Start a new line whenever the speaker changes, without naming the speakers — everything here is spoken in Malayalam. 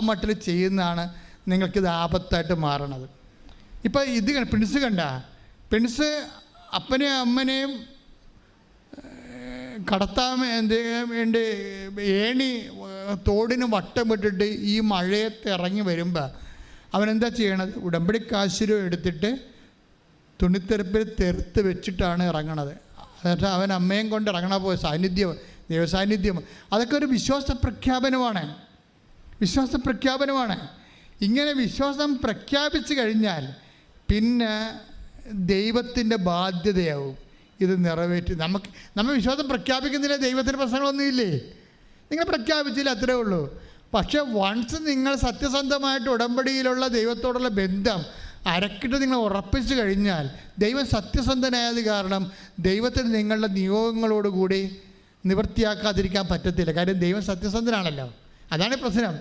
മട്ടിൽ ചെയ്യുന്നതാണ് നിങ്ങൾക്കിത് ആപത്തായിട്ട് മാറണത്. ഇപ്പോൾ ഇത് പ്രിൻസ് കണ്ട, പ്രിൻസ് അപ്പനെയും അമ്മനെയും കടത്താൻ വേണ്ടി ഏണി തോടിന് വട്ടമിട്ടിട്ട് ഈ മഴയത്ത് ഇറങ്ങി വരുമ്പോൾ അവനെന്താ ചെയ്യണത്? ഉടമ്പടി കാശുരം എടുത്തിട്ട് തുണിത്തെറുപ്പിൽ തെറുത്ത് വെച്ചിട്ടാണ് ഇറങ്ങണത്. എന്നിട്ട് അവൻ അമ്മയും കൊണ്ട് ഇറങ്ങണ പോയ സാന്നിധ്യം, ദൈവസാന്നിധ്യം, അതൊക്കെ ഒരു വിശ്വാസ പ്രഖ്യാപനമാണ്. വിശ്വാസ പ്രഖ്യാപനമാണ്. ഇങ്ങനെ വിശ്വാസം പ്രഖ്യാപിച്ചു കഴിഞ്ഞാൽ പിന്നെ ദൈവത്തിൻ്റെ ബാധ്യതയാവും ഇത് നിറവേറ്റി. നമ്മൾ വിശ്വാസം പ്രഖ്യാപിക്കുന്നില്ല, ദൈവത്തിന് പ്രശ്നങ്ങളൊന്നുമില്ലേ? നിങ്ങൾ പ്രഖ്യാപിച്ചില്ല, അത്രേ ഉള്ളൂ. പക്ഷേ വൺസ് നിങ്ങൾ സത്യസന്ധമായിട്ട് ഉടമ്പടിയിലുള്ള ദൈവത്തോടുള്ള ബന്ധം അരക്കിട്ട് നിങ്ങൾ ഉറപ്പിച്ചു കഴിഞ്ഞാൽ, ദൈവം സത്യസന്ധനായത് കാരണം ദൈവത്തിന് നിങ്ങളുടെ നിയോഗങ്ങളോടുകൂടി നിവൃത്തിയാക്കാതിരിക്കാൻ പറ്റത്തില്ല. കാര്യം ദൈവം സത്യസന്ധനാണല്ലോ. അതാണ് പ്രശ്നം.